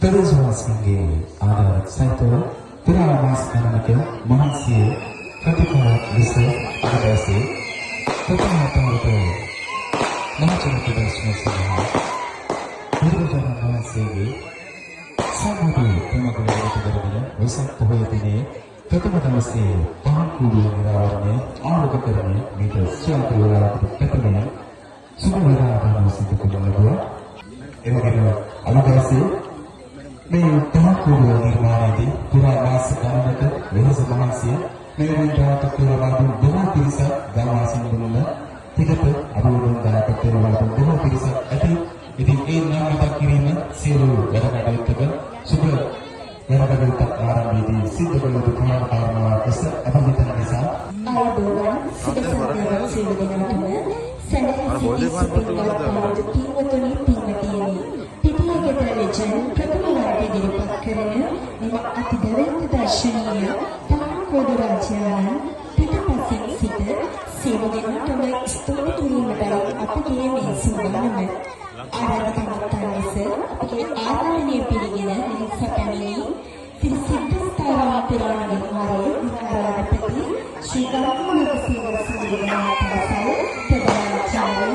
පෙරසවාසින්ගේ ආධාරක සහිතව පුරා මාස ගණනක මහන්සියේ ප්‍රතිඵලයක් ලෙස අදවසේ ප්‍රථමවතාවට මහජන ප්‍රදර්ශනය සඳහා බුදුරජාණන් වහන්සේගේ සම්මුති ප්‍රමගලකට කරගෙන වෙසක් පොහොය දිනේ ප්‍රථම දවසේ පහන් කුඩුවේ නිරාවරණය ආරම්භ කරන මේක ශ්‍රාවක වේලාවකට පැමිණ සුබ වේලාවකට සිදු කරන ලබුවා. එවැගේම අනුදවසේ මේ පහන් කුඩුව නිර්මාණයේදී පුරා මාස ගණනක වෙනස මහන්සිය මෙවැනි දායක පෙරවරුන් බොහෝ පිරිසක් ගම්වාසීන් වුණ පිටත අනුරෝධ දායක පෙරවරුන් බොහෝ පිරිසක් ඇති. ඉතින් ඒ නම් මතක් කිරීම සියලු වැඩ කටයුත්තක සුබ වැඩකටයුත්ත ආරම්භයේදී සිද්ධ කළ යුතු කාරණාවක් ලෙස අපිට නිසා ආයුබෝවන් සිතසන්තර සියලු දෙනාටම සැලසී පින්වතුනි පින්වතියනි පිටිය ගෙදර ලෙජන් ප්‍රථම වරට ඉදිරිපත් කරන මෙම අතිදැවැන්ත දර්ශනීය පහන් රාජ්‍යයන් පිටපසින් සිට සියලු දෙනාටම ස්තුති කිරීමටයි අපගේ මේ සූදානම. ආරාධනාවක් ලෙස අපගේ ආරාධනය පිළිගෙන සැපැමිණි ත්‍රිසිද්ධාස්ථාන පුරාණ විහාරයේ විහාරාධිපති ශ්‍රී ගම්මුල සීවර සම්මානපතල් ප්‍රධානාචාර්ය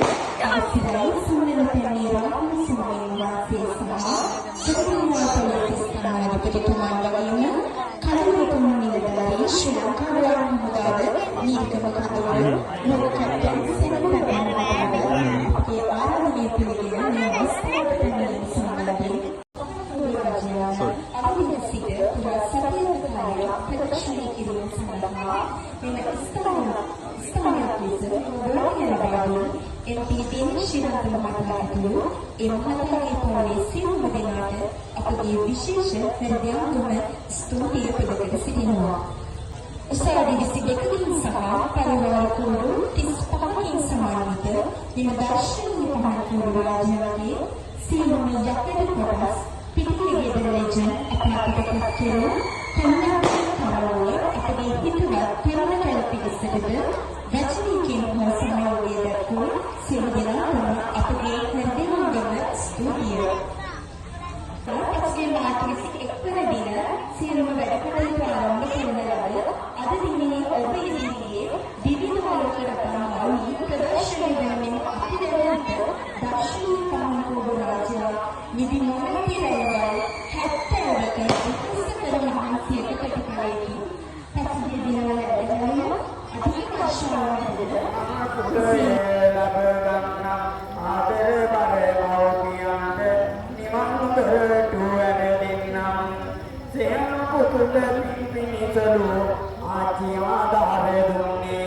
ආසිරයි සුමනපැණි රාහුල ස්වාමීන් වහන්සේ සහ සුමනාපලි ස්ථානාධිපතිතුමන් වගේම කලුරුතුම නිලධාරී ශ්‍රී ලංකාවේ හමුදාව නීතිගම කඳවුර ලෝකකට්ටන් සෙනඟ අපගේ ආරාධනය පිළිගෙන මේ අවස්ථාවට පැමිණීම සම්බන්ධයෙන් අපිට සිට පුරා සතියක කාලයක් ප්‍රදර්ශනය කිරීම සඳහා මෙම ස්ථානයක් ලෙස ගොඩනැගෙන බැවින් එම්.පී.ටී. ශ්‍රීලංකා මහතා ඇතුළු ඒ මහතාගේ පවුලේ සියලුම දෙනාට අපගේ විශේෂ හෘදයාංගම ස්තුතිය පිළිගැන සිටිනවා. උසාවි 22කින් සහ පරිවාර කෝඩු 35කින් සමාන්විත මෙම දර්ශනීය පහන් කුඩු රාජ්‍යයේ සියලුම යකඩ කොටස් පිටියේ ගෙදර ලෙජන් අපට පත් කෙරෙන කන්‍යාවී කරවල අපගේ හිතවත් පෙරණ කල පිළිසෙටද රචනීයකින් හෝ සමයෝගය දක්වන සියලු දෙනාටම අපගේ හෘදයාංගම ස්තුතිය. අපගේ මාතෘ එක්වන දින සියලුම වැඩ කටයුතු ආරම්භ කරන ලද අද දිනේ ඔබ ඉදිරියේ විවිධ වලකට පනවී ප්‍රදර්ශනය වෙන අතිදැවැන්ත දර්ශනීය පහන් කුඩු රාජ්‍ය නිදි නොමැති රැයවල් 70ක විකසකර මහන්සියක ප්‍රතිඵලයකි. පසුගිය දිනවල ඇදගෙන අධික ආශාවන්ද ආජීවාදාරය දුන්නේ